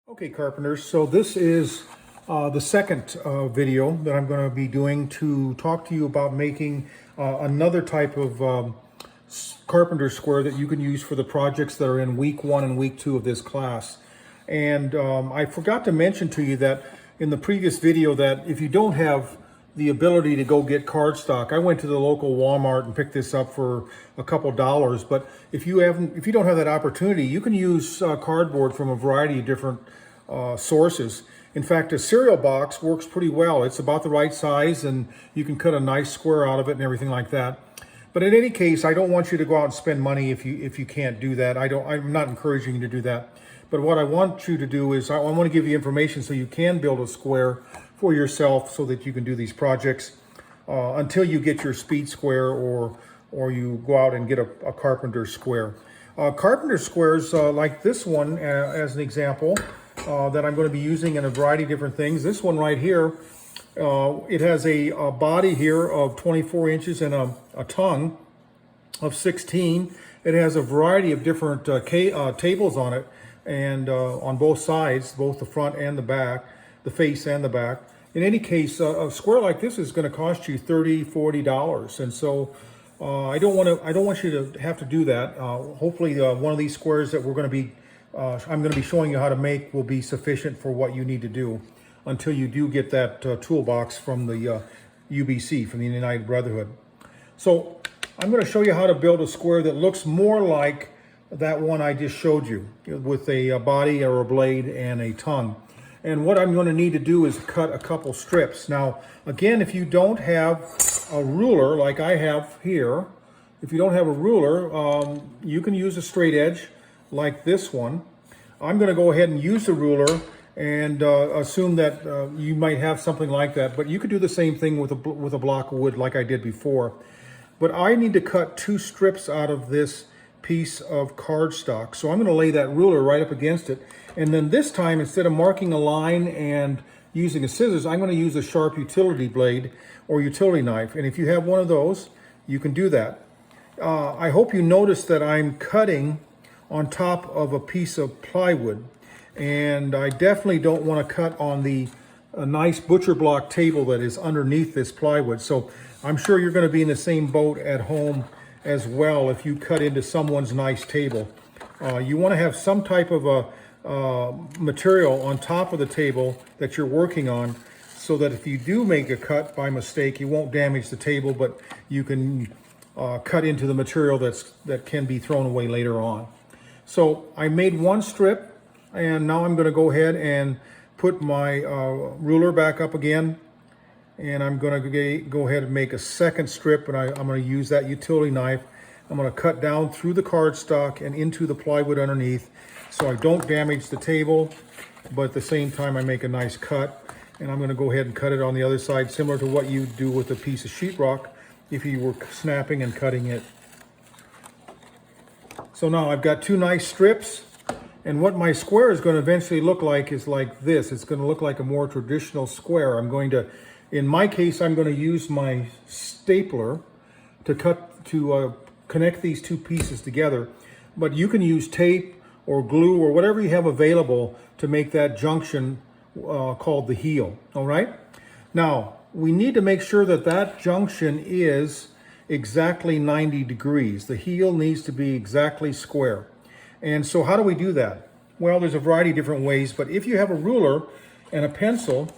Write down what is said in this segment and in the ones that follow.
Okay, carpenters, so this is the second video that I'm going to be doing to talk to you about making another type of carpenter square that you can use for the projects that are in week 1 and week 2 of this class. And I forgot to mention to you that in the previous video that if you don't have the ability to go get cardstock, I went to the local Walmart and picked this up for a couple dollars. But if you don't have that opportunity, you can use cardboard from a variety of different sources. In fact, a cereal box works pretty well. It's about the right size, and you can cut a nice square out of it and everything like that. But in any case, I don't want you to go out and spend money if you can't do that. I'm not encouraging you to do that. But what I want you to do is I want to give you information so you can build a square for yourself so that you can do these projects until you get your speed square or you go out and get a carpenter square. Carpenter squares like this one as an example that I'm going to be using in a variety of different things. This one right here, it has a body here of 24 inches and a tongue of 16. It has a variety of different tables on it, and on both sides, both the front and the back, the face and the back. In any case, a square like this is going to cost you $30, $40, and so I don't want you to have to do that. Hopefully, one of these squares that I'm going to be showing you how to make will be sufficient for what you need to do until you do get that toolbox from the UBC, from the United Brotherhood. So I'm going to show you how to build a square that looks more like that one I just showed you, with a body or a blade and a tongue. And what I'm going to need to do is cut a couple strips. Now, again, if you don't have a ruler like I have here, if you don't have a ruler, you can use a straight edge like this one. I'm going to go ahead and use the ruler and assume that you might have something like that, but you could do the same thing with a block of wood like I did before. But I need to cut 2 strips out of this piece of cardstock. So I'm going to lay that ruler right up against it. And then this time, instead of marking a line and using a scissors, I'm going to use a sharp utility blade or utility knife. And if you have one of those, you can do that. I hope you notice that I'm cutting on top of a piece of plywood. And I definitely don't want to cut on a nice butcher block table that is underneath this plywood. So I'm sure you're going to be in the same boat at home as well if you cut into someone's nice table. You want to have some type of a material on top of the table that you're working on, so that if you do make a cut by mistake, you won't damage the table, but you can cut into the material that can be thrown away later on. So I made 1 strip, and now I'm going to go ahead and put my ruler back up again, and I'm going to go ahead and make a 2nd strip, and I'm going to use that utility knife. I'm going to cut down through the cardstock and into the plywood underneath, so I don't damage the table, but at the same time I make a nice cut. And I'm going to go ahead and cut it on the other side, similar to what you do with a piece of sheetrock if you were snapping and cutting it. So now I've got 2 nice strips, and what my square is going to eventually look like is like this. It's going to look like a more traditional square. In my case, I'm going to use my stapler to connect these 2 pieces together, but you can use tape or glue or whatever you have available to make that junction called the heel. All right. Now we need to make sure that that junction is exactly 90 degrees. The heel needs to be exactly square. And so how do we do that? Well, there's a variety of different ways, but if you have a ruler and a pencil,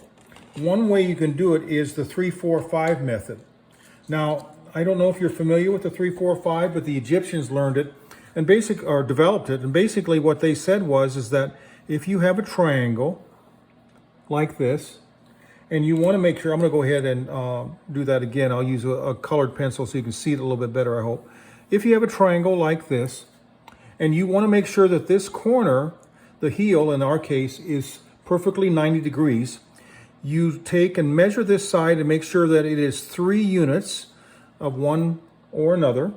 one way you can do it is the 3-4-5 method. Now, I don't know if you're familiar with the 3-4-5, but the Egyptians learned it and developed it. And basically what they said is that if you have a triangle like this, and you want to make sure, I'm going to go ahead and do that again. I'll use a colored pencil so you can see it a little bit better, I hope. If you have a triangle like this, and you want to make sure that this corner, the heel in our case, is perfectly 90 degrees, you take and measure this side and make sure that it is 3 units of one or another,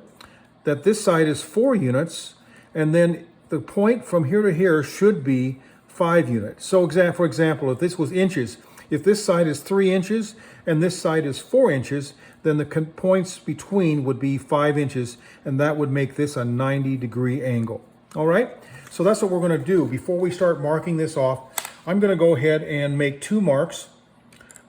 that this side is 4 units, and then the point from here to here should be 5 units. So for example, if this was inches, if this side is 3 inches and this side is 4 inches, then the points between would be 5 inches, and that would make this a 90-degree angle. All right, so that's what we're going to do. Before we start marking this off, I'm going to go ahead and make 2 marks.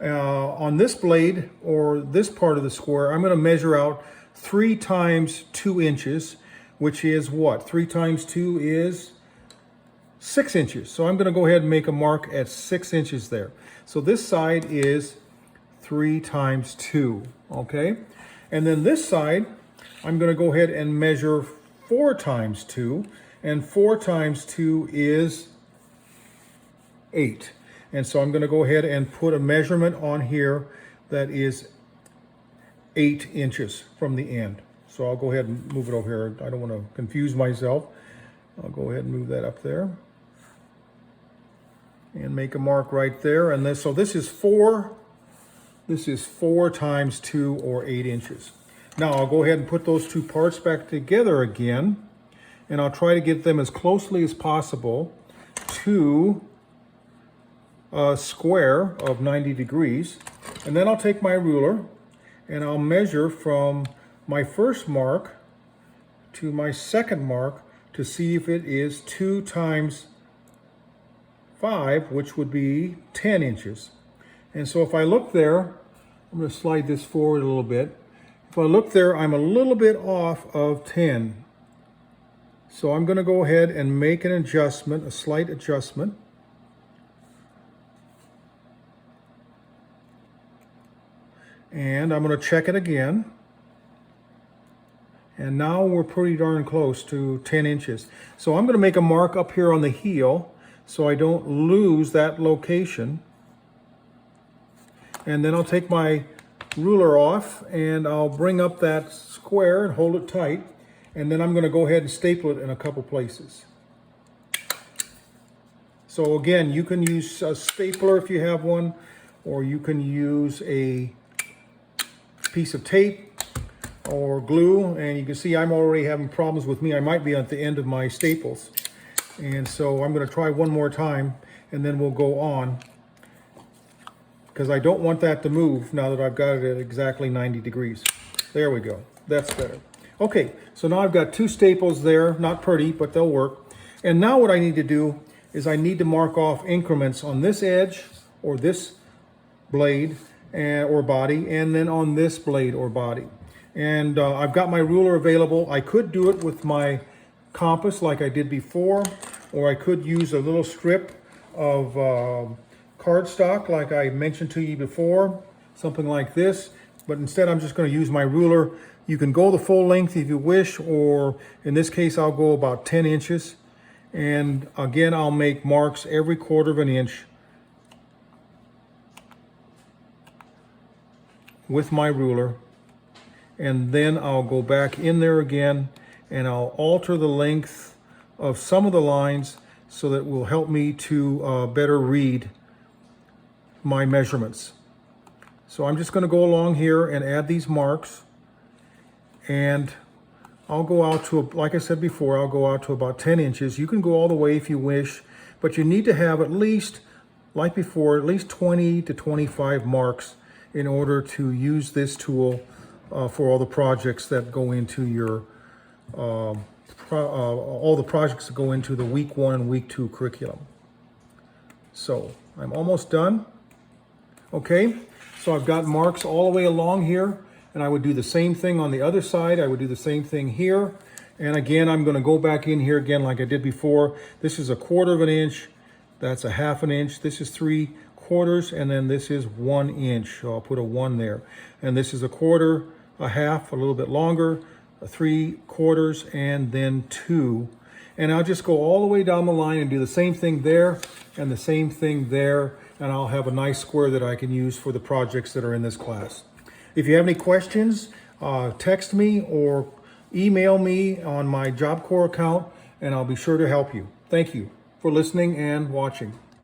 On this blade, or this part of the square, I'm going to measure out 3 times 2 inches, which is what? 3 times 2 is 6 inches. So I'm going to go ahead and make a mark at 6 inches there. So this side is 3 times 2, okay? And then this side, I'm going to go ahead and measure 4 times 2, and 4 times 2 is 8. And so I'm going to go ahead and put a measurement on here that is 8 inches from the end. So I'll go ahead and move it over here. I don't want to confuse myself. I'll go ahead and move that up there and make a mark right there. And this, so this is 4 times 2, or 8 inches. Now I'll go ahead and put those 2 parts back together again, and I'll try to get them as closely as possible to a square of 90 degrees. And then I'll take my ruler and I'll measure from my first mark to my second mark to see if it is 2 times 5, which would be 10 inches. And so if I look there, I'm going to slide this forward a little bit. If I look there, I'm a little bit off of 10. So I'm going to go ahead and make an adjustment, a slight adjustment. And I'm going to check it again. And now we're pretty darn close to 10 inches. So I'm going to make a mark up here on the heel so I don't lose that location. And then I'll take my ruler off and I'll bring up that square and hold it tight. And then I'm going to go ahead and staple it in a couple places. So again, you can use a stapler if you have one, or you can use a piece of tape or glue. And you can see I'm already having problems with me. I might be at the end of my staples. And so I'm going to try one more time and then we'll go on, because I don't want that to move now that I've got it at exactly 90 degrees. There we go. That's better. Okay, so now I've got 2 staples there. Not pretty, but they'll work. And now what I need to do is I need to mark off increments on this edge or this blade or body, and then on this blade or body. And I've got my ruler available. I could do it with my compass like I did before, or I could use a little strip of cardstock like I mentioned to you before, something like this. But instead I'm just going to use my ruler. You can go the full length if you wish, or in this case I'll go about 10 inches. And again, I'll make marks every 1/4 of an inch with my ruler. And then I'll go back in there again and I'll alter the length of some of the lines so that will help me to better read my measurements. So I'm just going to go along here and add these marks, and I'll go out to, like I said before, I'll go out to about 10 inches. You can go all the way if you wish, but you need to have at least, like before, at least 20 to 25 marks in order to use this tool for all the projects that go into your, all the projects that go into the week 1 and week 2 curriculum. So I'm almost done. Okay, so I've got marks all the way along here, and I would do the same thing on the other side. I would do the same thing here. And again, I'm going to go back in here again like I did before. This is a 1/4 of an inch. That's a 1/2 an inch. This is 3/4, and then this is 1 inch. So I'll put a 1 there. And this is a 1/4, a 1/2, a little bit longer, a 3/4, and then 2. And I'll just go all the way down the line and do the same thing there and the same thing there. And I'll have a nice square that I can use for the projects that are in this class. If you have any questions, text me or email me on my Job Corps account, and I'll be sure to help you. Thank you for listening and watching.